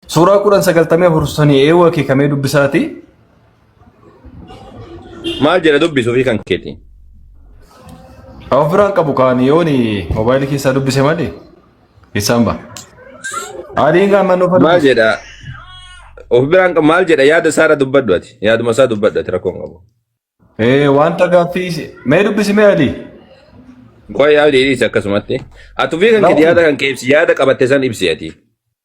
Suuraa kudhan sagaltamii afur sanii eewwa kee kamee dubbisaati? Maal jedha dubbisuu fi kan keeti? Of biraan qabu kaanii yooni moobaayilii keessaa dubbise malee isaan ba'a. Adiin gaamannoo fa Maal dubbise. jedha? Of biraan qabu maal jedha? Yaada isaarra dubbadhu ati. Yaaduma isaa dubbadhu ati rakkoon qabu. Wanta gaaffii mee dubbisi mee adii? Qoy yaada dhiisi akkasumatti. Ati fi kan keeti yaada kan kee ibsi. Yaada qabatte san ibsi ati.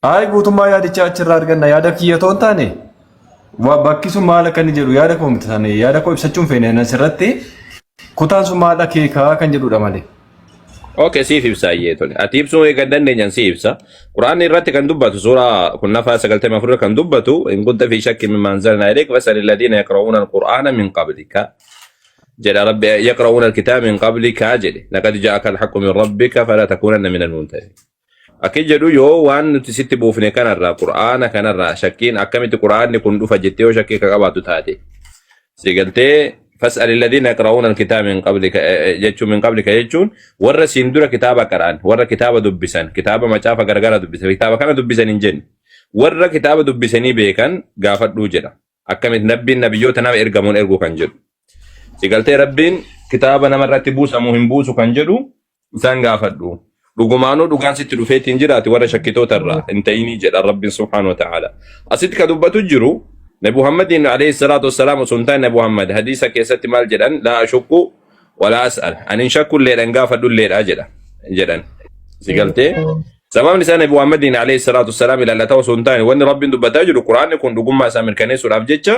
Ayi guutummaa yaadichaa achirraa arganna yaada kiyyatoo hin taane bakki sun maal akka inni jedhu yaada koo miti taane yaada koo ibsachuun feene asirratti kutaan sun maal akeekaa kan jedhudha malee. Okay, siif ibsa iyyee tole. Ati ibsuu eegan dandeenyan si ibsa. Quraanni irratti kan dubbatu suuraa kunnafaa 94 kan dubbatu in kunta fi shakki min manzalna ilayk fasal alladhina yaqra'una alqur'ana min qablika. jedha rabbi yaqra'una alkitaba min qablika jedhe laqad ja'aka alhaqqu min rabbika fala takunanna min almumtarin. Akki jedhu yoo waan nuti sitti buufne kanarraa qur'aana kanarraa shakkiin akkamitti qur'aanni kun dhufa jettee yoo shakkii ka qabaatu taate si galtee fas'al alladhina yaqra'una alkitaba min qablika jechuun min qablika jechuun warra siin dura kitaaba qara'an warra kitaaba dubbisan kitaaba macaafa gargara dubbisan kitaaba kana dubbisan hin jenne warra kitaaba dubbisanii beekan gaafadhuu jedha akkamitti nabbiin nabiyyoota nama ergamuun ergu kan jedhu si galtee rabbiin kitaaba namarratti buusamu hin buusu kan jedhu isaan gaafadhu dhugumaanuu dhugaan sitti dhufeetiin jiraati warra shakkitootarraa hin ta'inii jedha rabbiin subhaanahu wa ta'ala asitti ka dubbatu jiru Nabi Muhammadin alayhi salatu wassalam suntaan Nabi Muhammad hadisa keessatti maal jedhan la ashukku wala as'al anin shakku leedhan gaafadhu leedha jedhan si galtee sababni isaa Nabi Muhammadin alayhi salatu wassalam ilaalata suntaan wanni rabbiin dubbataa jiru quraanni kun dhugummaa isaa mirkaneessuudhaaf jecha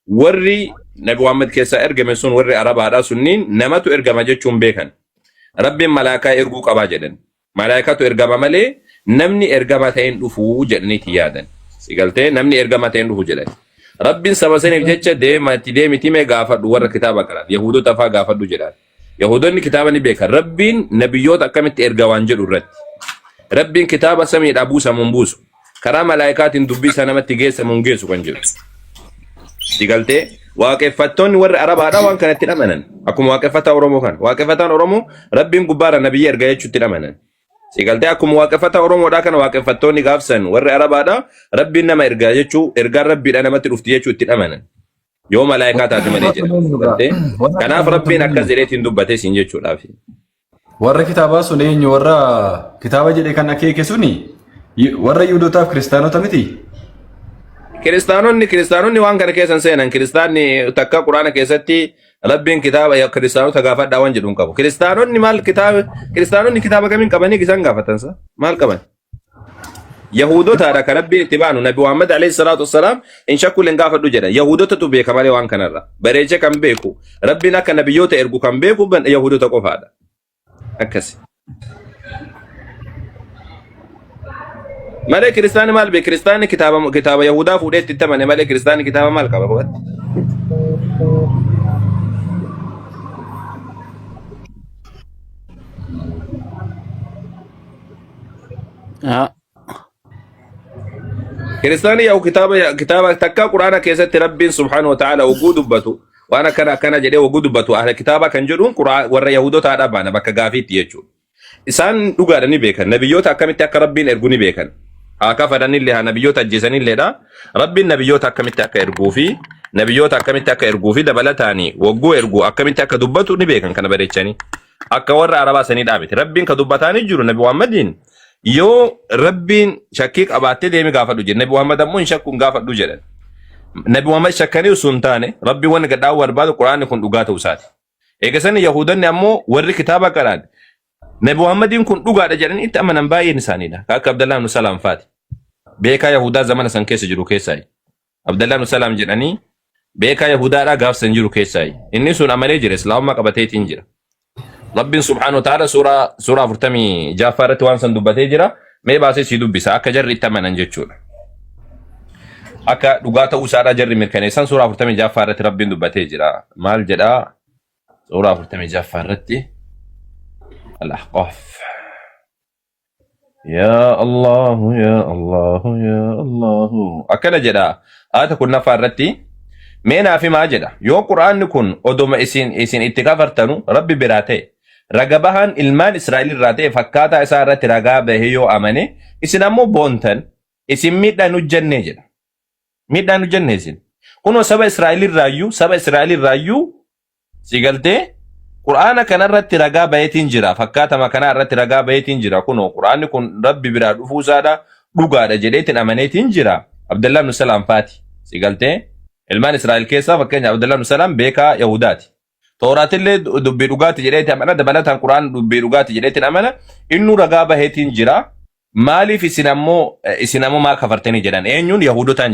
warri Nabi Muhammad keessa ergame sun warri arabaadha sunniin namatu ergama jechuun beekan rabbiin malaakaa erguu qabaa jedhan malaakatu ergama malee namni ergama ta'een dhufuu jedhaniiti yaadan si galtee namni ergama ta'een dhufuu jedhan rabbiin saba saniif jecha deemiti mee gaafadhu warra kitaaba qaran yahudoota faa gaafadhu jedhan yahudoonni kitaaba ni beekan rabbiin nabiyyoota akkamitti erga waan jedhu irratti rabbiin kitaaba samiidhaa buusamuun buusu karaa malaayikaatiin dubbii isaa namatti geessamuun geessu kan jedhu si galtee waaqeffattoonni warri arabaadhaa waan kanatti dhamanan akkuma waaqeffataa oromoo kan waaqeffataan oromoo rabbiin gubbaara nabiyyi erga jechuutti dhamanan si galtee akkuma waaqeffataa oromoodhaa kana waaqeffattoonni gaafsan warri arabaadhaa rabbiin nama ergaa jechuu ergaan rabbiidha namatti dhufti jechuutti dhamanan yoo malaayikaa taate malee jedha kanaaf rabbiin akkas jedheetiin dubbate siin jechuudhaaf Warra kitaabaa sun eenyu warra kitaaba jedhe kan akeeke suni warra Yihuudootaaf kiristaanota miti. Kiristaanonni waan kana keessan seenan kiristaanni takka quraana keessatti rabbiin kitaaba kiristaanota gaafadhaa waan jedhuun qabu. Kiristaanonni kitaaba kamiin qabanii isaan gaafatansa maal qaban? Yahudotaadha kan rabbiin itti baanu Nabi Muhammad alayhi salatu wassalam in shakku len gaafadhu jedha. Yahudotatu beeka malee waan kanarra. Bareeche kan beeku rabbiin akka nabiyyoota ergu kan beeku Yahudota qofaadha. Akkasi. Malee kiristaanni maal beek? Kiristaanni kitaaba Yahudaa fuudhee itti tamane malee kiristaanni kitaaba maal qaba hubatti? Kiristaanni yaa'u kitaaba takka quraana keessatti rabbiin subhaanahu wa ta'ala oguu dubbatu waan akkana jedhee oguu dubbatu ahla kitaaba kan jedhuun warra Yahudootaadhaa baana bakka gaafiitti jechuudha. Isaan dhugaadha ni beekan nabiyyoota akkamitti akka rabbiin ergu ni beekan. Haa kafadanillee haa nabiyyoota ajjeesanilleedha rabbiin nabiyyoota akkamitti akka erguu fi nabiyyoota akkamitti akka erguu fi dabalataanii wagguu erguu akkamitti akka dubbatu ni beekan kana bareechanii akka warra arabaa sanii dhaabite rabbiin ka dubbataanii jiru Nabi Muhammadiin yoo rabbiin shakkii qabaattee deemi gaafadhu jedhe Nabi Muhammad ammoo hin shakkuun gaafadhu jedhan Nabi Muhammad shakkanii osoo hin taane rabbiin wanni gadhaa'uu barbaadu quraanni kun dhugaa ta'uu isaati eegasanii yahudanni ammoo warri kitaaba qaraan Nabi Muhammadin kun dhugaadha jedhanii itti amanan baay'een isaaniidha akka Abdallah ibn Salaam faati beekaa Yahudaa zamana san keessa jiru keessaayi Abdallah ibn Salaam jedhanii beekaa Yahudaadhaa gaafsan jiru keessaayi inni sun amanee jira islaamummaa qabateetiin jira Rabbiin subhaanahu wa ta'ala suuraa 46 irratti waan san dubbatee jira mee baasee si dubbisa akka jarri itti amanan jechuudha akka dhugaa ta'uu isaadhaa jarri mirkaneessan suuraa 46 irratti Rabbiin dubbatee jira maal jedhaa suuraa 46 irratti الأحقاف يا الله يا الله يا الله أكنا جدا كنا فارتي مينا في ما جدا يو قرآن نكون أدوم إسين اتقافرتنو ربي براتي رقبهان ilmaan Israa'el irraa ta'e fakkaata isaa irratti ragaa bahee yoo amane isin ammoo boontan isin miidhaan hojjannee jedha. Miidhaan hojjannee isin. Kunoo saba Israa'el irraayyuu si galtee Qur'aana kanarratti ragaa bayeetiin jira. Fakkaatama kana irratti ragaa bayeetiin jira. Kunoo Qur'aanni kun Rabbi biraa dhufuu isaadha dhugaadha jedheetiin amaneetiin jira. Abdullah ibn Salaam faati. Si galtee ilmaan Israa'el keessaa fakkeenya Abdullah ibn Salaam beekaa Yahudaati. Tooraatillee dubbii dhugaati jedheetiin amana dabalataan Qur'aan dubbii dhugaati jedheetiin amana innu ragaa baheetiin jira. Maaliif isin ammoo maal kafartanii jedhan? Eenyuun Yahudotaan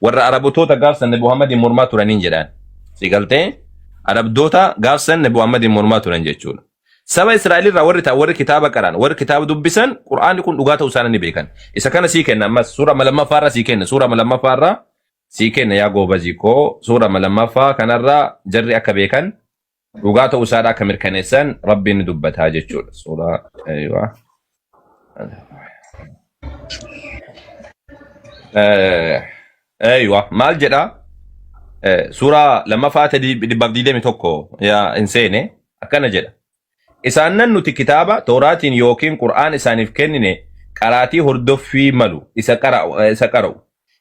warra Araboota gaafsan Nabi Muhammadin mormaa turaniin jedhan. Si galtee Arabdoota gaafsan Nabi Muhammadin mormaa turan jechuudha. Saba Israa'el irraa warri kitaaba qaraan, warri kitaaba dubbisan Qur'aanni kun dhugaa ta'uu isaanii ni beekan. Isa kana sii kenna ammas suura malammaffaa sii kenna. Suura malammaffaa sii kenna yaa goobazii koo. Suura malammaffaa kanarraa jarri akka beekan dhugaa ta'uu isaadha akka mirkaneessan Rabbiin ni dubbataa jechuudha. Suura maal jedha? Suuraa lammaffaa dhibbaaf 21 yaa inseene akkana jedha. Isaanan nuti kitaaba Tooraatiin yookiin Qur'aan isaaniif kennine qaraatii hordoffii malu isa qara'u.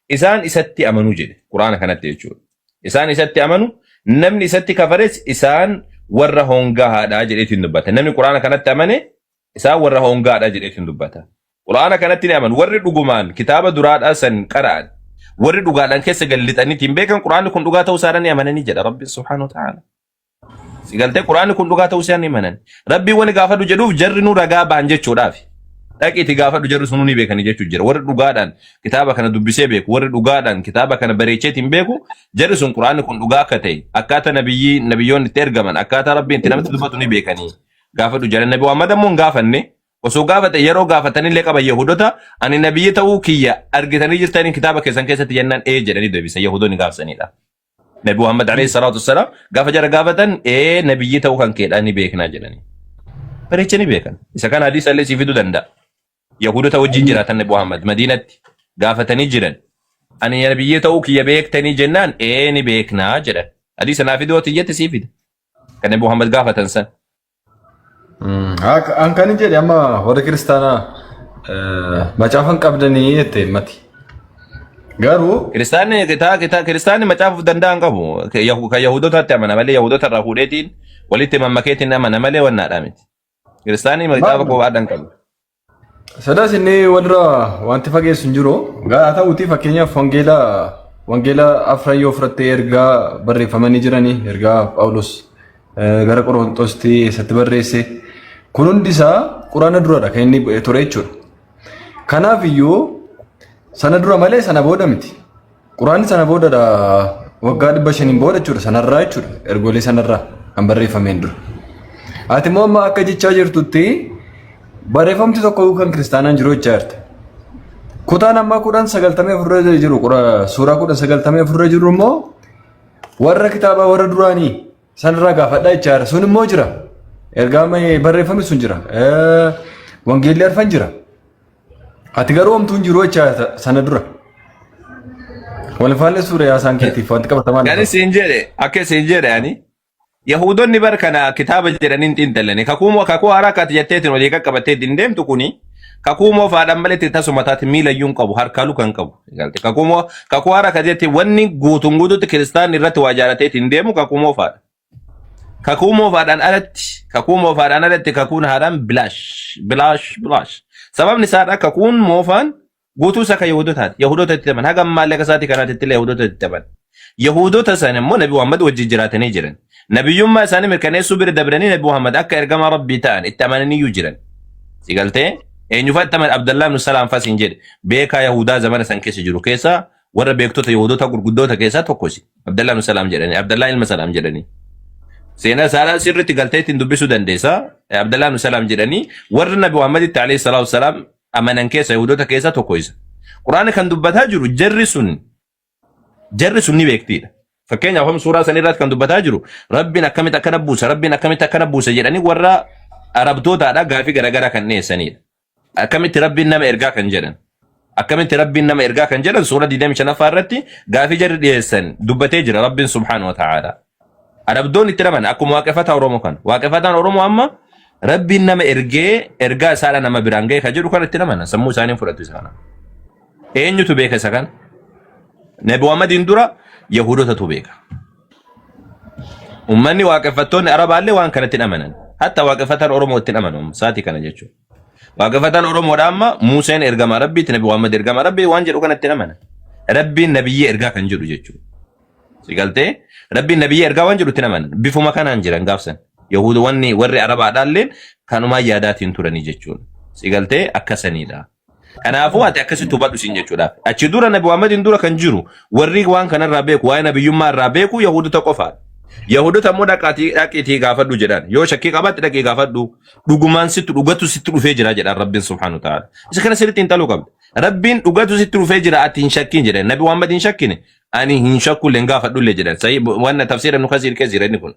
Isaan isatti amanu jedhe Qur'aana kanatti jechuudha. Isaan isatti amanu namni isatti kafares isaan warra hongaadha jedheetiin dubbata. Namni Qur'aana kanatti amane isaan warra hongaadha jedheetiin dubbata. Qur'aana kanatti ni amanu warri dhugumaan kitaaba duraadhaa san qara'an warri dhugaadhaan keessa gallixaniitiin beekan Qur'aanni kun dhugaa ta'uu isaa ni amananii jedha Rabbi subhaanahu wa ta'ala. Si galtee Qur'aanni kun dhugaa ta'uu isaa ni amanan. Rabbi wani gaafadhu jedhuuf jarri nu ragaa ba'an jechuudhaaf. Dhaqiitii gaafadhu jarri sun ni beekani jechuu jira. Warri dhugaadhaan kitaaba kana dubbisee beeku, warri dhugaadhaan kitaaba kana bareecheetiin beeku, jarri sun Qur'aanni kun dhugaa akka ta'e, akkaataa nabiyyoonni itti ergaman, akkaataa Rabbiin itti namatti dubbatu ni beekanii. Gaafadhu jara Nabi Muhammad ammoo hin gaafanne. Osoo gaafate yeroo gaafatanillee qaban Yahudota ani nabiyyi ta'uu kiyya argitanii jirtanii kitaaba keessan keessatti jennaan jedhanii deebisan Yahudoonni gaafsanidha. Nabi Muhammad alayhi salatu wassalam gaafa jara gaafatan nabiyyi ta'uu kan keedhaa ni beeknaa jedhanii. Bareecha ni beekan. Isa kana hadiisa illee sii fiduu danda'a. Yahudota wajjin jiraatan Nabi Muhammad Madiinatti gaafatanii jiran. Ani nabiyyi ta'uu kiyya beektanii jennaan ni beeknaa jedhan. Hadiisa naa fiduu tiyyatti sii fida. Kan Nabi Muhammad gaafatan san. An kan jedhe amma warra kiristaanaa macaafan qabdanii jettee mati. Garuu kiristaanni macaafuuf danda'an qabu. Kan Yahudotaatti amana malee Yahudota irraa fuudheetiin walitti mammakeetiin amana malee wannaadhaa miti. Kiristaanni macaafa kophaadhaan qabu. Sadaas inni walirra wanti fageessu hin jiru. Gaa ta'uutii fakkeenyaaf wangeela afran yoo fudhattee ergaa barreeffamanii jiranii ergaa Phaawulos gara Qorontositti isatti barreesse. Kun hundi isaa Quraana duradha kan inni ture jechuudha. Kanaaf iyyuu sana dura malee sana booda miti. Quraanni sana boodadha waggaa 500 booda jechuudha sanarraa jechuudha. Ergolee sanarraa kan barreeffameen dura. Ati immoo amma akka jechaa jirtutti barreeffamti tokko kan kiristaanaan jiru jechaa jirta. Kutaan amma 1094 jiru suuraa 1094 jiru immoo warra kitaaba warra duraanii sanarraa gaafadhaa jechaa jira. Sun immoo jira. Ergaa barreeffame sun jira. Wangeelli arfan jira. Ati garuu homtuun jiru jechaa sana dura. Walfaalle suura yaasaan keetiif wanti qabatamaan. Gani siin jedhe akka siin jedhe ani Yahudonni bar kana kitaaba jedhaniin xiinxalanii kakuu haaraa kaati jetteetiin walii qaqqabattee ittiin deemtu kuni kakuu moo faadhaan malee tasuma taati miilayyuun qabu harkaaluu kan qabu. Kakuu haaraa kaati jettee wanni guutuutti kiristaanni irratti waa jaalatee ittiin deemu kakuu moo faadha. Kakuu moofaadhaan alatti kakuun haaraan bilaash. Sababni isaadha kakuun moofaan guutuu isa kan Yahudotaati. Yahudota itti taban haga maallaqa isaatii kanaatti illee Yahudota itti taban. Yahudota san immoo Nabi Muhammad wajjin jiraatanii jiran. Nabiyyummaa isaanii mirkaneessuu bira dabranii Nabi Muhammad akka ergamaa Rabbii ta'an itti amananiyyuu jiran. Si galtee eenyufa itti aman Abdullah ibn Salaam fasiin jedhe beekaa Yahudaa zamana san keessa jiru keessaa warra beektota Yahudota gurguddoota keessaa tokkosi. Abdullah ibn Salaam jedhanii Abdullah ilma Salaam jedhanii. Seenaa isaa sirriitti galteetiin dubbisuu dandeessa. Abdullah ibn Salaam jedhanii warra Nabi Muhammad alayhi salatu wassalam amanan keessa Yahudota keessaa tokko isa. Quraana kan dubbataa jiru jarri sun ni beektiidha. Fakkeenyaaf suuraa san irratti kan dubbataa jiru Rabbiin akkamitti akkana buusa jedhanii warra Arabtootaadha gaafii garaagaraa kan dhiyeessanidha. Akkamitti Rabbiin nama ergaa kan jedhan suura 25 irratti gaafii jarri dhiyeessan dubbatee jira Rabbiin subhaanahu wa ta'ala. Arabdoonni itti raman akkuma waaqeffataa Oromoo kan waaqeffataan Oromoo amma Rabbiin nama ergaa isaadha nama biraan ga'e kan jedhu kan itti raman sammuu isaanii fudhatu isaana. eenyutu beeka isa kana? Nabi Muhammadin dura Yahudootatu beeka. Ummanni waaqeffattoonni Arabaallee waan kanatti hin amanan. Hatta waaqeffataan Oromoo itti hin amanu saatii kana jechuudha. Waaqeffataan Oromoodha amma Museen ergama Rabbiitti Nabi Muhammad ergama Rabbii waan jedhu kanatti hin amanan. Rabbiin nabiyyee ergaa kan jedhu jechuudha. Sigaltee Rabbiin nabiyyee ergaa waan jedhu itti hin amanan. Bifuma kanaan jiran gaafsan. Yahudoonni warri Arabaadhaallee kanumaa yaadaatiin turanii jechuudha. Sigaltee akkasanidha. Kanaafuu ati akkasitti hubadhu siin jechuudha. Achi dura Nabi Muhammadin dura kan jiru warri waan kanarraa beeku waa'ee nabiyyummaa irraa beeku Yahudota qofaadha. Yahudota immoo dhaqiitii gaafadhu jedhaan. Yoo shakkii qabaatti dhaqii gaafadhu. Dhugumaan sitti dhugatu sitti dhufee jira jedhaan Rabbiin subhaanahu wa ta'ala. Isa kana sirriitti hin xaluu qabda. Rabbiin dhugatu sitti dhufee jira ati hin shakkiin jedhan. Nabi Muhammad hin shakkine ani hin shakkullee hin gaafadhullee jedhan. Sahii waan tafsiira Ibnu Kasiir keessa jira inni kun.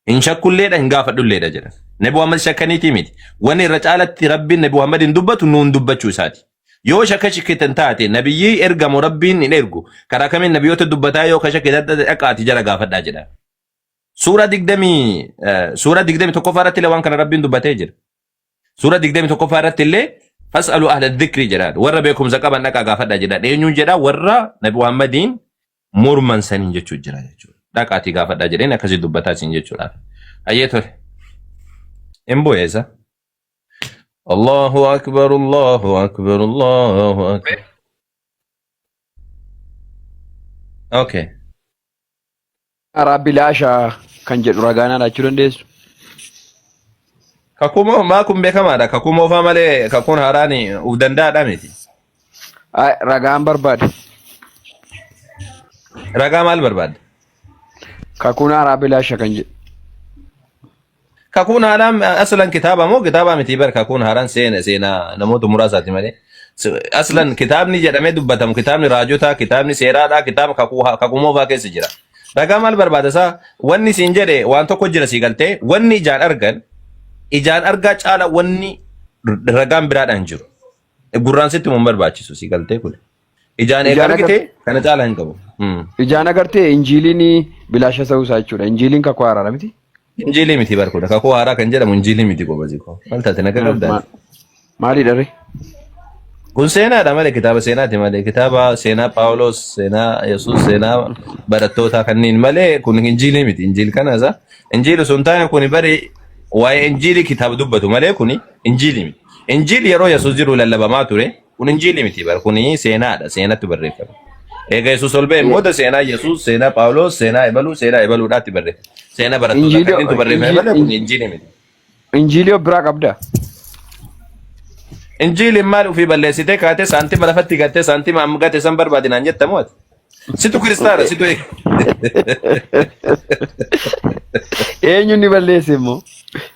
Hin shakkulleedha hin gaafadhulleedha jedhan. Nabi Muhammad shakkaniitii miti. Wanni irra caalatti Rabbiin Nabi Muhammad hin dubbatu nuun dubbachuu isaati. Yoo shakka shikkitan taate nabiyyii ergamu Rabbiin hin ergu. Karaa kamiin nabiyyoota dubbataa yoo ka shakkitan dhaqaati jala gaafadhaa jedhan. Suuraa 20 tokkoffaa irratti illee waan kana Rabbiin dubbatee jira. Suuraa 20 tokkoffaa irratti illee fas'aluu ahla dhikri jedhaan. Warra beekumsa qaban dhaqaa gaafadhaa jedhaan. Eenyuun jedhaa warra Nabi Muhammadiin morman saniin jechuu jira jechuudha. Dhaqaatii gaafadhaa jedheen akkasii dubbataa siin jechuudha. Ayyee tole. Hin bu'eessa. Allahu akbar, Allahu akbar, Allahu akbar. Okay. Arabilaasha kan jedhu ragaanaa laachuu dandeessu. Kakumoo maa kun beekamaadha. Kakumoo faa malee kakuun haaraani uf danda'aadha miti. Ragaan barbaade. Ragaa maal barbaadde? Kakuun arabilaasha kan jedhu. Kakuun haaraan aslan kitaaba moo kitaaba miti bar kakuun haaraan seenaa namoota muraasaati malee. Aslan kitaabni jedhamee dubbatamu kitaabni raajotaa kitaabni seeraadhaa kitaaba kakumoo faa keessa jira. Ragaa maal barbaada isaa wanni siin jedhe waan tokko jira sii galtee wanni ijaan argaa caala wanni ragaan biraadhaan jiru. Gurraan sitti mun barbaachisu sii galtee kun. Ijaan argite kana caala hin qabu. Ijaan agartee injiiliin bilaasha ta'uu isaa jechuudha. Injiiliin kakuu haaraa miti. Injiilii miti barkuudha. Kakuu haaraa kan jedhamu injiilii miti qobazi koo. Maal taate naga qabdaa? Maalidha ree? Kun seenaadha malee kitaaba seenaati malee kitaaba seenaa Paawulos seenaa Yesuus seenaa barattootaa kanneen malee kun injiilii miti. Injiil kanaasa injiili sun taa'e kun bari waa'ee injiilii kitaaba dubbatu malee kun injiilii miti. Injiilii yeroo Yesuus jiru lallabamaa ture kun injiilii miti bar kun seenaadha seenatti barreeffame. Egaa Yesuus ol ba'e immoo seenaa Yesuus seenaa Paawulos seenaa ebaluudhaatti barreeffame. Seenaa barattootaa kanneentu barreeffame malee kun injiilii miti. Injiilii biraa qabdaa? Injiili maal ofii balleessitee kaatee saantima lafatti gattee saantima amma gate san barbaadinaan jettamu ati. Situ kiristaana situ eenyuun ni balleesse immoo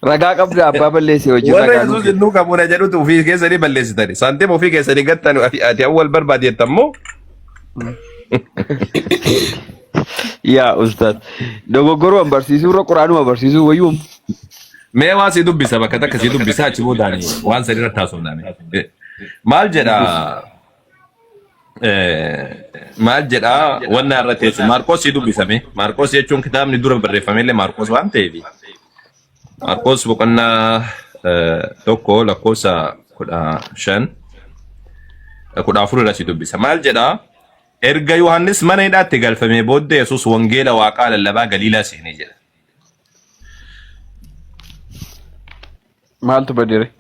ragaa qabda abbaa balleesse hojii warra Yesuus innuu qabuudha jedhutu ofii keessanii balleessitani. Saantima ofii keessanii gattan ati awwal barbaadi jettammoo. Yaa ustaad dogoggoruu barsiisuu irra quraanuma barsiisuu wayyuum. Mee waan si dubbisa bakka takka si dubbisa achi boodaani waan sadi irratti haasofnaani. Maal jedha wanna irratti teessu Maarqos si dubbisame. Maarqos jechuun kitaabni dura barreeffame illee Maarqos waan ta'eef. Maarqos boqonnaa tokko lakkoofsa 15 14 irratti si dubbisa. Maal jedha erga Yohaannis mana hidhaatti galfamee booddee Yesuus wangeela Waaqaa lallabaa Galiilaa seenee jedha. Maaltu badire?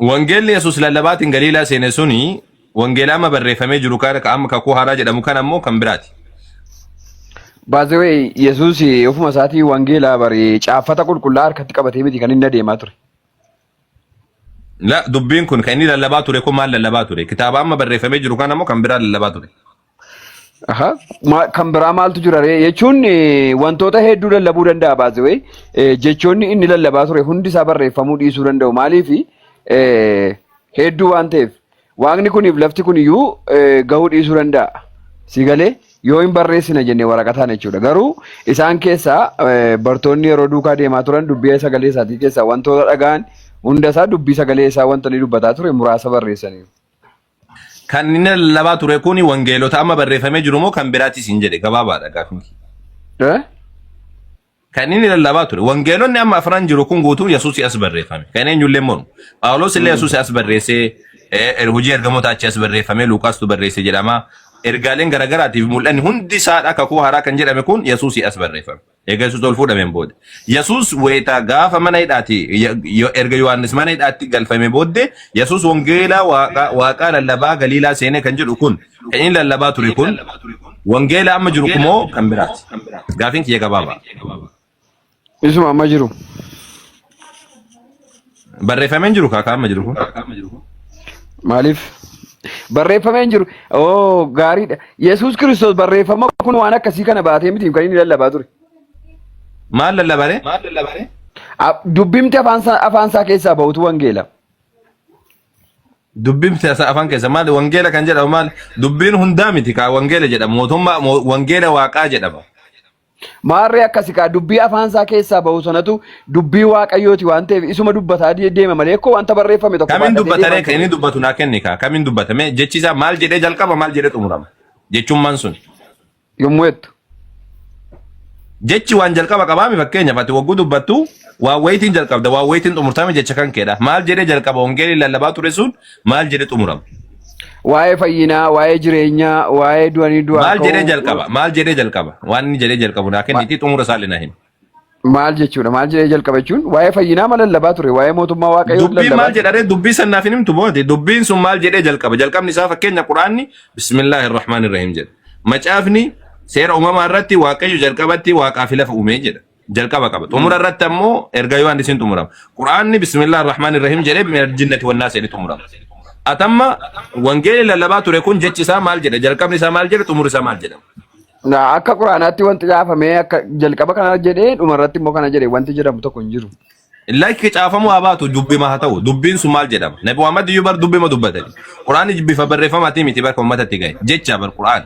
Wangeelli Yesuus lallabaatiin Galiilaa seene suni wangeela amma barreeffamee jiru kan amma kakuu haaraa jedhamu kan ammoo kan biraati. Baazewee Yesuus ofuma isaatii wangeelaa bare caaffata qulqullaa harkatti qabatee miti kan inni adeemaa ture. La dubbiin kun kan inni lallabaa ture kun maal lallabaa ture? Kitaaba amma barreeffamee jiru kan ammoo kan biraa lallabaa ture. Aha kan biraa maaltu jira ree jechuun wantoota hedduu lallabuu danda'a baazewee jechoonni inni lallabaa ture hundi isaa barreeffamuu dhiisuu danda'u maaliif hedduu waan ta'eef waaqni kuniif lafti kuniyyuu gahuu dhiisuu danda'a si galee yoo hin barreessina jennee waraqataan jechuudha garuu isaan keessaa bartoonni yeroo duukaa deemaa turan dubbii sagalee isaatii keessaa wantoota dhagaan hunda isaa dubbii sagalee isaa wanta ni dubbataa ture muraasa barreessaniiru. Kan inni lallabaa ture kuni wangeelota amma barreeffamee jiru moo kan biraatis hin jedhe gabaabaadha gaafni. Kan inni lallabaa ture wangeelonni amma afran jiru kun guutuun Yesuus as barreeffame. Kan eenyullee mormu. Phaawulos illee Yesuus as barreessee hojii ergamoota achi as barreeffamee Luuqaastu barreesse jedhama. Ergaaleen garaagaraatiif mul'anni hundi isaadha kakuu haaraa kan jedhame kun Yesuusii as barreeffame. Egaa Yesuus ol fuudhameen booda. Yesuus weetaa gaafa mana hidhaati erga Yohaannis mana hidhaatti galfame booddee Yesuus wangeelaa waaqaa lallabaa Galiilaa seenee kan jedhu kun kan inni lallabaa ture kun wangeelaa amma jiru kumoo kan biraati. Gaafiin kiyya gabaabaa. Isuma amma jiru. Barreeffameen jiru kaakaa amma jiru kun. Maaliif? Barreeffameen jiru. Oh gaariidha. Yesuus Kiristoos barreeffama kun waan akkasii kana baatee miti kan inni lallabaa ture. Maal lallabare? Dubbimti afaan isaa keessaa bahutu wangeela. Dubbimti afaan keessa maal wangeela kan jedhamu maal dubbiin hundaa miti kaa wangeela jedhama mootummaa wangeela waaqaa jedhama. Maarree akkasii kaa dubbii afaan isaa keessaa bahu sanatu dubbii waaqayyooti waan ta'eef isuma dubbataa deema malee akkoo wanta barreeffame tokko. Kamiin dubbataree kan inni dubbatu naa kenni kaa kamiin dubbatame jechisaa maal jedhee jalqaba maal jedhee xumurama jechummaan sun. Yommuu jettu. Jechi waan jalqaba qabaami fakkeenyaaf ati wagguu dubbattu waan wayitiin jalqabda waan wayitiin xumurtame jecha kan keedha maal jedhee jalqaba wangeelii lallabaa ture sun maal jedhee xumurama. Waa'ee fayyinaa, waa'ee jireenyaa, waa'ee du'anii du'aa. Maal jedhee jalqaba? Maal jedhee jalqaba? Waan inni jedhee jalqabu naa kenniitii xumura isaa illee hima. Maal jechuudha? Maal jedhee jalqaba jechuun waa'ee fayyinaa ma lallabaa ture, waa'ee mootummaa waaqayyoo lallabaa. Dubbii maal jedhare dubbii sannaaf hin himtu booti. Dubbiin sun maal jedhee jalqaba? Jalqabni isaa fakkeenya Quraanni Bismillahir Rahmaanir Rahiim jedha. Macaafni seera uumamaa irratti waaqayyo jalqabatti waaqaa fi lafa uumee jedha. Jalqaba qaba. Xumura irratti ammoo erga Yohaannisiin xumurama. Quraanni Bismillahir Rahmaanir Rahiim jedhee min jinnati wan naas jedhee xumurama. Atamma wangeelii lallabaa ture kun jechi isaa maal jedha jalqabni isaa maal jedha xumurri isaa maal jedhama. Akka Quraanaatti wanti caafamee akka jalqaba kana jedhee dhumarratti immoo kana jedhee wanti jedhamu tokko hin jiru. Lakki caafamu haa baatu dubbima haa ta'u dubbiin sun maal jedhama. Nabi Muhammad iyyuu bar dubbima dubbatani. Quraanni bifa barreeffamaatii miti barka uummatatti gahe jecha bar Quraan.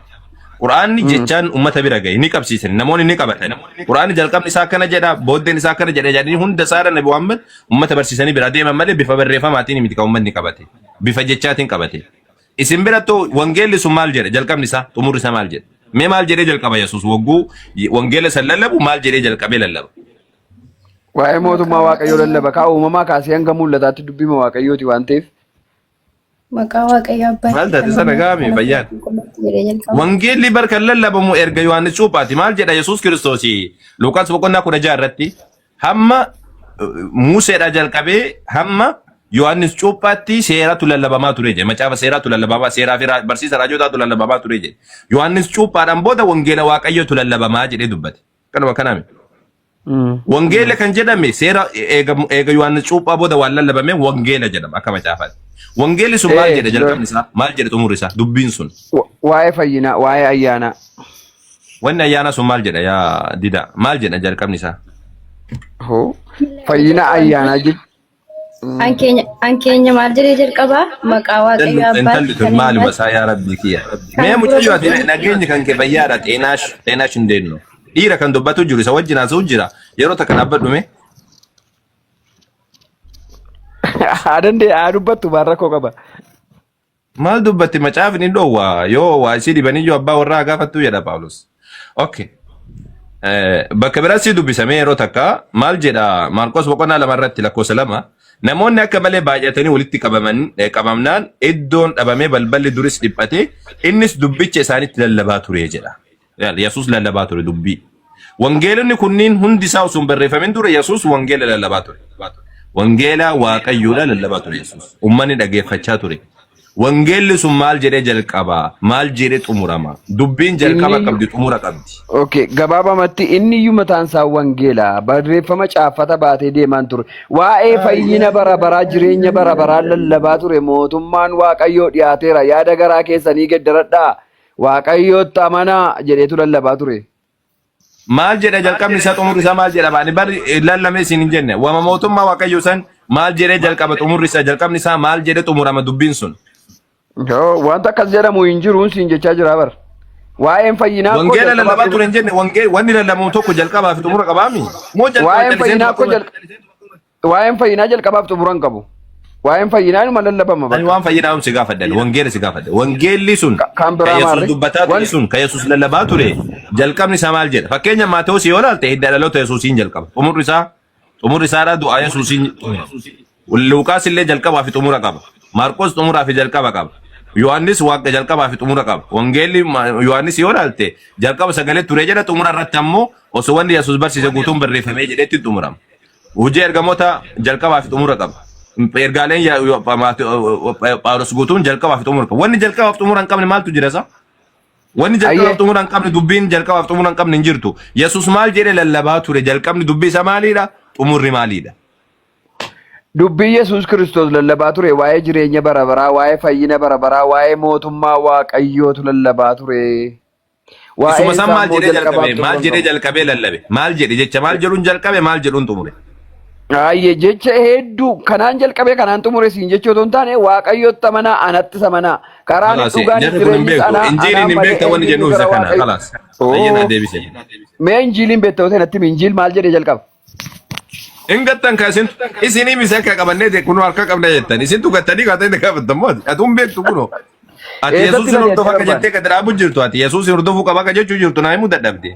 Quraanni jechaan uummata bira gahe ni qabsiisan namoonni ni qabatan. Quraanni jalqabni isaa akkana jedha booddeen isaa akkana jedha jedhanii hunda saara Nabi Muhammad uummata barsiisanii bira deeman malee bifa barreeffamaatiin miti kan uummanni qabate. Bifa jechaatiin qabate. Isin birattuu wangeelli sun maal jedha jalqabni isaa xumurri isaa maal jedha. Mee maal jedhee jalqaba Yesuus wagguu wangeela san lallabu maal jedhee jalqabee lallaba. Waa'ee mootummaa waaqayyoo lallaba kaa uumamaa kaasee hanga mul'ataatti dubbima waaqayyooti waan ta'eef. Maqaa waaqayyoo abbaa. Maal taate sana gaame bayyaan. Wangeelli barka lallabamu erga Yohaannis cuuphaati maal jedha Yesuus Kiristoos Luuqaas boqonnaa 16 irratti hamma Museedhaa jalqabee hamma Yohaannis cuuphaatti seeratu lallabamaa ture jedhe macaafa seeratu lallabamaa seeraa fi barsiisa raajotaatu lallabamaa ture jedhe Yohaannis cuuphaadhaan booda wangeela waaqayyootu lallabamaa jedhee dubbate kanuma kanaami. Wangeela kan jedhame seera eega Yohaannis cuuphaa booda waan lallabame wangeela jedhama akka macaafaatti. Wangeelli sun maal jedha jalqabni isaa maal jedha xumurri isaa dubbiin sun. Waa'ee fayyinaa waa'ee ayyaanaa. Wanni ayyaana sun maal jedha yaa dida maal jedha jalqabni isaa. Fayyina ayyaanaa jechuudha. Ankeenya maal jedhee jalqabaa maqaa waaqayyoo abbaa. Intalli maal masaa yaa rabbii kiyya. Mee mucayyoo ati nageenyi kan kee fayyaadha xeenaash hin deemnu. Dhiira kan dubbatu jiru isa wajjin haasa'u jira yeroo takka dhaabbadhume. Haa dubbattu waan rakkoo qaba. Maal dubbatti macaafni dhoowwa yoo waa isii dhibaniyyuu abbaa warraa gaafattuu jedha Phaawulos. Okay. Bakka biraatti dubbisamee yeroo takka maal jedha Maarqos boqonnaa 2 irratti lakkoofsa 2 namoonni akka malee baay'atanii walitti qabamnaan iddoon dhabamee balballi duris dhiphate innis dubbicha isaanitti lallabaa ture jedha. Yesuus lallabaa ture dubbii. Wangeelonni kunniin hundi isaa osoo hin barreeffamin dura Yesuus wangeela lallabaa ture. Wangeela waaqayyoodha lallabaa ture Yesuus. Uummanni dhageeffachaa ture. Wangeelli sun maal jedhee jalqaba maal jedhee xumurama dubbiin jalqaba qabdi xumura qabdi. Okay gabaabamatti inni iyyuu mataan isaa wangeela barreeffama caafata baatee deemaan ture waa'ee fayyina bara baraa jireenya bara baraa lallabaa ture mootummaan waaqayyoo dhiyaateera yaada garaa keessanii geddaradhaa waaqayyootti amanaa jedheetu lallabaa ture. Maal jedha jalqabni isaa xumurri isaa maal jedha baani bari lallame isin hin jenne wama mootummaa waaqayyoo san maal jedhee jalqaba xumurri isaa jalqabni isaa maal jedhee xumurama dubbiin sun. Wanta akkas jedhamu hin jiruun siin jechaa jira bar. Waa'een fayyinaa wangeela lallabaa ture hin jenne wanni lallabamu tokko jalqabaa fi xumura qabaami. Waa'een fayyinaa jalqabaaf xumura hin qabu. Waa'een fayyinaa numa lallabama bar. Waan fayyinaa si gaafadde wangeela si gaafadde wangeelli sun kan Yesuus dubbataa ture sun kan Yesuus lallabaa ture jalqabni isaa maal jedha fakkeenya Maatewos yoo ilaalte hidda dhaloota Yesuusiin jalqaba xumurri isaadha du'aa Yesuusiin Luuqaas illee jalqabaa fi xumura qaba. Marqos xumuraa fi jalqaba qaba. Yohaannis waaqa jalqabaa fi xumura qaba. Wangeelli Yohaannis yoo ilaalte jalqaba sagalee ture jedha xumura irratti ammoo osoo wanni Yesuus barsiise guutuun barreeffamee jedhetti xumurama. Hojii ergamoota jalqabaa fi xumura qaba. Ergaaleen Phaawulos guutuun jalqabaa fi xumura qaba. Wanni jalqabaa fi xumura hin qabne maaltu jira isa? Wanni jalqabaa fi xumura hin qabne dubbiin jalqabaa fi xumura hin qabne hin jirtu. Yesuus maal jedhee lallabaa ture jalqabni dubbii isa maaliidha? Xumurri maaliidha? Dubbii Yesuus Kiristoos lallabaa ture waa'ee jireenya bara baraa, waa'ee fayyina bara baraa, waa'ee mootummaa Waaqayyootu lallabaa ture. Isuma san maal jedhee jalqabe? Maal jedhee jalqabee lallabe? Maal jedhe jecha maal jedhuun jalqabe maal jedhuun xumure? Ayyee jecha hedduu kanaan jalqabee kanaan xumure siin jechuu otoo hin taane Waaqayyootti amanaa anatti amanaa. Karaan dhugaan jireenyi anaa injiiliin hin beekta wanni jennu isa kana khalaas. Ayyanaa deebise. Mee injiiliin beekta otoo natti injiil maal jedhee jalqaba? Ingattan kaasin isinii misa akka qabannee kun harka qabna jettan isintu gattanii gaatanii gaafattammoo atuun beektu kunoo. Ati Yesuus hordofuu akka jettee ka diraamu jirtu ati Yesuus hordofuu qaba akka jechuu jirtu naa himuu dadhabde.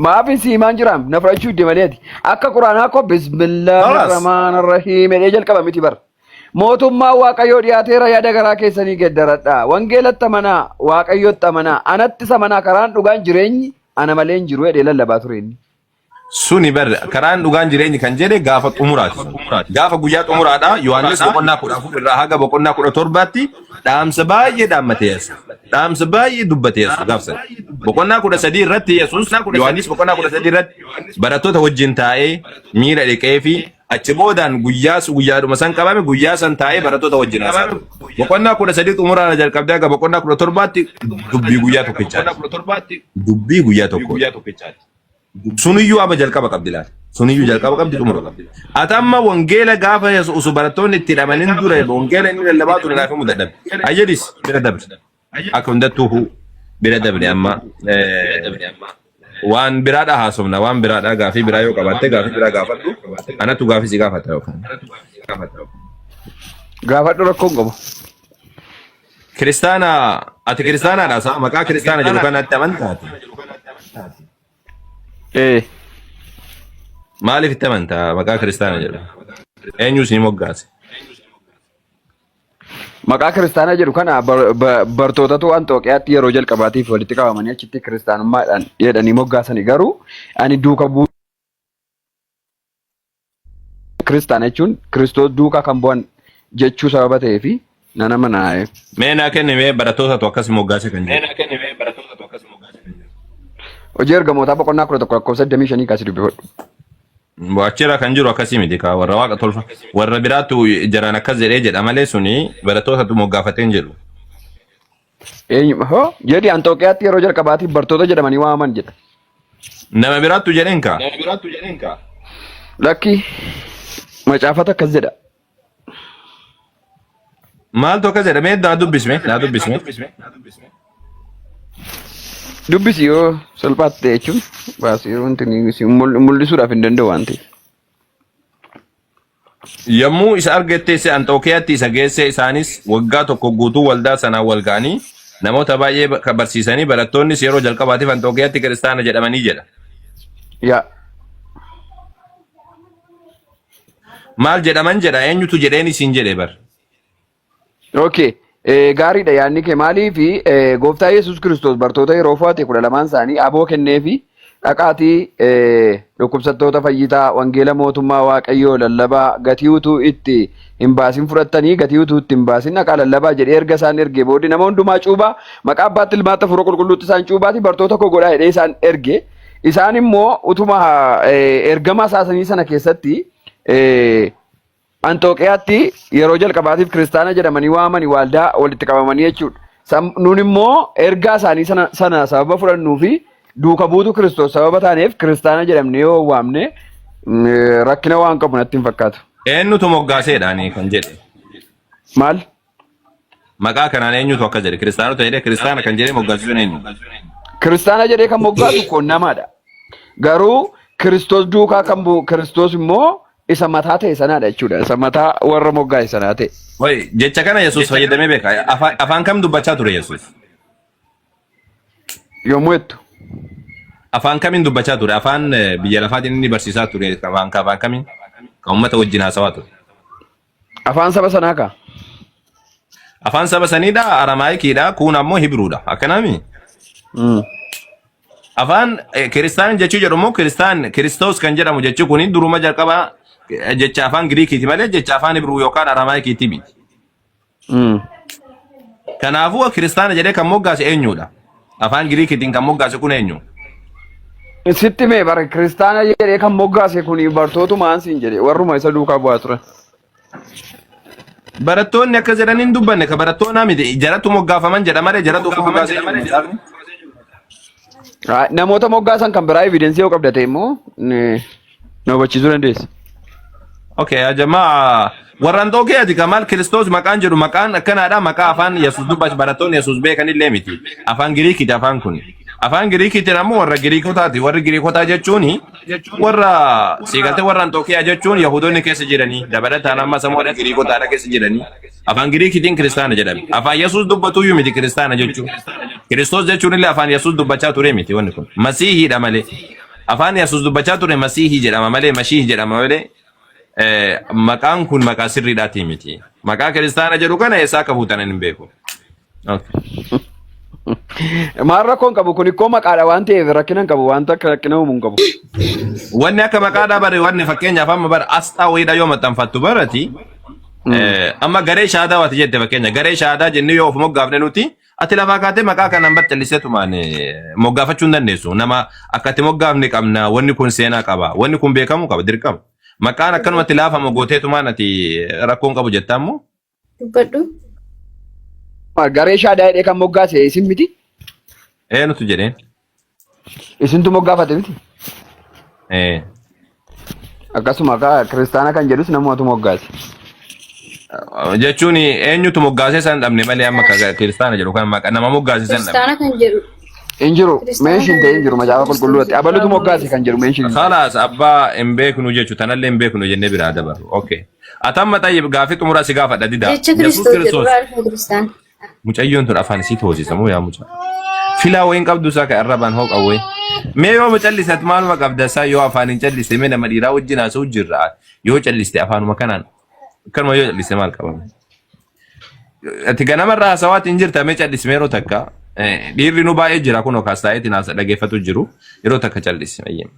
Maafi siimaan jiraam na fudhachuu itti maleeti akka quraanaa koo bismillahirrahmaanirrahiim jedhee jalqaba miti bara. Mootummaa Waaqayyoo dhiyaateera yaada garaa keessanii geddaradhaa. Wangeelatti amanaa Waaqayyootti amanaa anatti amanaa karaan dhugaan jireenyi ana malee hin jiru jedhee lallabaa ture inni. Suni bar karaan dhugaan jireenyi kan jedhe gaafa xumuraati. Gaafa guyyaa xumuraadha Yohaannis boqonnaa 14 irraa haga boqonnaa 17tti dhaamsa baay'ee dhaammatee Yesuus. Dhaamsa baay'ee dubbatee Yesuus gaafsan. Boqonnaa 13 irratti Yesuus Yohaannis boqonnaa 13 irratti barattoota wajjin taa'ee miira dhiqee fi achi boodaan guyyaadhuma san qabame guyyaa san taa'ee barattoota wajjin haasa'e. Boqonnaa 13 xumuraadha jalqabdee haga boqonnaa 17tti dubbii guyyaa tokkichaati. Dubbii guyyaa tokkichaati. Suniyyuu ama jalqaba qabdi laata. Suniyyuu jalqaba qabdi xumura qabdi. Atamma wangeela gaafa Yesuus barattoonni itti hidhamanin dura wangeela inni lallabaa ture naaf himuu dadhabe. Ayyadis bira dabre. Akka hundattuu bira dabre amma waan biraadha haasofna waan biraadha gaafii biraa yoo qabaatte gaafii biraa gaafadhu anatu gaafii si gaafata yookaan. Gaafadhu rakkoon qabu. Kiristaana ati kiristaanaadha saa maqaa kiristaana jedhu kanatti amantaati. Maaliif itti amantaa maqaa kiristaana jedhu? Eenyu si moggaase? Maqaa kiristaana jedhu kana bartootatu Anxooqiyaatti yeroo jalqabaatiif walitti qabamanii achitti kiristaanummaadhaan jedhanii moggaasanii garuu ani duuka bu'u kiristaana jechuun Kiristoos duukaa kan bu'an jechuu sababa ta'eefi nan amanaa. Mee naa kennime barattootatu akkas moggaase kan jedhu. Hojii ergamootaa boqonnaa 11:85 kaasii dubbifadhu. Achirra kan jiru akkasii miti kaa warra waaqa tolfa warra biraattu jaran akkas jedhee jedha malee suni barattootatu moggaafatee hin jedhu. Jedhi Anxooqiyaatti yeroo jalqabaatiif bartoota jedhamanii waamaman jedha. Nama biraattu jedheen kaa? Lakki macaafata akkas jedha. Maaltu akkas jedha mee daa dubbisme? Dubbisi yoo salphaatti ta'e jechuun baasii wanti mul'isuudhaaf hin danda'u waan ta'eef. Yommuu isa argatteesse Anxookiyaatti isa geesse isaanis waggaa tokko guutuu waldaa sanaan wal ga'anii namoota baay'ee barsiisanii barattoonnis yeroo jalqabaatiif Anxookiyaatti kiristaana jedhamanii jedha. Yaa. Maal jedhaman jedha eenyutu jedheen isiin jedhe bar. Okay. Gaariidha yaadni kee maalii fi gooftaa Yesuus Kiristoos bartoota yeroo fo'ate 12 isaanii aboo kennee fi dhaqaatii dhukkubsattoota fayyisaa wangeela mootummaa Waaqayyoo lallabaa gatii utuu itti hin baasin fudhattanii gatii utuu itti hin baasin dhaqaa lallabaa jedhee erga isaan ergee booddee nama hundumaa cuubaa maqaa abbaatti ilmaatti hafuura qulqulluutti isaan cuubaati bartoota koo godhaa jedhee isaan erge isaan immoo utuma ergama isaanii sana keessatti Anxooqiyaatti yeroo jalqabaatiif kiristaana jedhamanii waamanii waldaa walitti qabamanii jechuudha. Nuun immoo ergaa isaanii sana sababa fudhannuu fi duuka buutu Kiristoos sababa taaneef kiristaana jedhamnee yoo waamne rakkina waan qabu natti hin fakkaatu. Eenyutu moggaaseedhaan kan jedhe? Maal? Maqaa kanaan eenyutu akka jedhe kiristaanota jedhee kiristaana kan jedhee moggaasisuun eenyu? Kiristaana jedhee kan moggaasu kun namaadha. Garuu Kiristoos duukaa kan bu'u Kiristoos immoo isa mataa ta'e sanaadha jechuudha. Isa mataa warra moggaa'e sanaa ta'e. Wai jecha kana Yesuus fayyadamee beeka. Afaan kam dubbachaa ture Yesuus? Yommuu jettu. Afaan kamiin dubbachaa ture? Afaan biyya lafaatiin inni barsiisaa ture. Afaan kamiin? Kan uummata wajjin haasawaa ture. Afaan saba sanaa kaa? Afaan saba saniidha Aramaayikiidha kun ammoo Hibruudha. Akkanami? Afaan Kiristaan jechuu jedhu immoo Kiristoos kan jedhamu jechuu kuni duruma jalqaba jecha afaan Giriikiiti malee jecha afaan Hibruu yookaan Aramaayikiiti miti. Kanaafuu Kiristaana jedhee kan moggaase eenyudha? Afaan Giriikiitiin kan moggaase kun eenyu? Sitti mee bara kiristaana jedhee kan moggaase kun bartootumaan siin jedhe warruma isa duukaa bu'aa turan. Barattoonni akka jedhanii hin dubbanne ka barattoonnaa miti jaratu moggaafaman jedha malee jaratu moggaase namoota moggaasan kan biraa evidensii yoo qabdate immoo na hubachiisuu dandeessa. Okay, jamaa warran tokkeeti kamal Kiristoos maqaan jedhu maqaan akkanaadha maqaa afaan Yesuus dubbatu barattoonni Yesuus beekanillee miti. Afaan Giriikiiti afaan kun. Afaan Giriikiitiin ammoo warra Giriikotaati. Warri Giriikotaa jechuun warra siigaltee warra Antookiyaa jechuun Yahudoonni keessa jiranii dabalataan amma samoodha Giriikotaadha keessa jiranii. Afaan Giriikiitiin Kiristaana jedhama. Afaan Yesuus dubbatu iyyuu miti Kiristaana jechuun. Kiristoos jechuun illee afaan Yesuus dubbachaa ture miti wanni kun. Masiihiidha malee. Afaan Yesuus dubbachaa ture Masiihii jedhama malee Mashiihii jedhama malee. Maqaan kun maqaa sirriidhaati miti. Maqaa Kiristaana jedhu kana eessaa akka fuutan hin beeku. Okay. Maal rakkoon qabu kun ikkoo maqaadha waan ta'eef rakkina hin qabu wanta akka rakkina uumuu hin qabu. Wanni akka maqaadhaa bare wanni fakkeenyaaf amma bara asxaa wayiidha yoo maxxanfattu barati amma garee shaadaa waati jette fakkeenya garee shaadaa jennee yoo of moggaafne nuti ati lafaa kaatee maqaa kanaan baxxalliseetumaan moggaafachuu hin dandeessu. Nama akkatti moggaafne qabna wanni kun seenaa qaba wanni kun beekamuu qaba dirqama. Maqaan akkanumatti laafama gooteetumaan ati rakkoon qabu jettaa immoo? Dubbadhu. Garee shaadaa hidhee kan moggaase isin miti? Nutu jedheen. Isintu moggaafate miti? Akkasuma kiristaana kan jedhus namoota moggaase. Jechuun eenyutu moggaasee san dhabne malee amma kiristaana jedhu kan maqaa nama moggaasee san dhabne. Kiristaana kan jedhu. Injiru meeshin ta'e injiru macaafa qulqulluutti abalutu moggaase kan jedhu meeshin. Khalaas abbaa hin beeknu jechu tanallee hin beeknu jennee biraa dabaru. Okay. Atamma tayyib gaafii xumuraa si gaafadha dida. Jecha Kiristoos jedhu alfa Kiristaana. Mucayyoon tun afaan isii hoosisamu yaa mucaa. Filaa wayiin qabdu isaa ka arrabaan hoo qawwee. Mee yoo callisat maaluma qabda isaa yoo afaan hin calliste mee nama dhiiraa wajjin haasa'u jirra. Yoo calliste afaanuma kanaan kanuma yoo calliste maal qabama. Ati ganamarraa haasawaatiin jirta mee callisme yeroo takka dhiirri nu baay'ee jira kun okaas taa'eetiin haasa dhageeffatu jiru yeroo takka callise ayyee.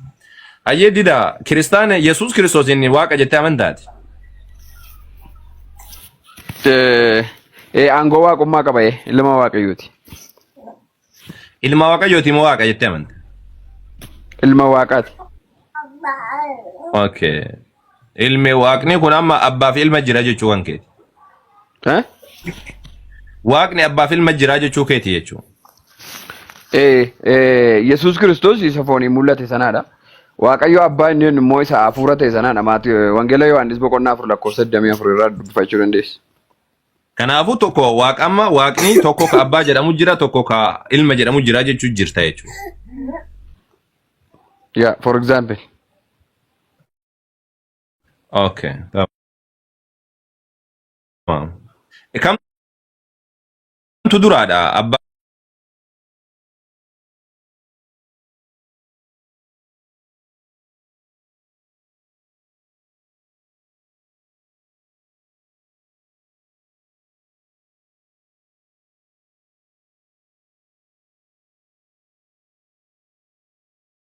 Ayyee dida kiristaana Yesuus Kiristoos inni waaqa jettee amantaati. Aangoo waaqummaa qaba ilma waaqayyooti. Ilma waaqayyooti moo waaqa jettee amanta? Ilma waaqaati. Okay. Ilmi waaqni kun amma abbaa fi ilma jira jechuu kan keeti. Waaqni abbaa fi ilma jira jechuu keeti jechuu. Yesuus Kiristoos isa fooniin mul'ate sanaadha. Waaqayyo abbaa inni immoo isa hafuura ta'e sanaadha. Wangeela Yohaannis boqonnaa 4:24 irraa dubbifachuu dandeessu. Kanaafuu tokko waaqamma waaqni tokko ka abbaa jedhamu jira tokko ka ilma jedhamu jira jechuu jirta jechuudha. Yeah, for example. Okay. Kam tu duraadha abbaa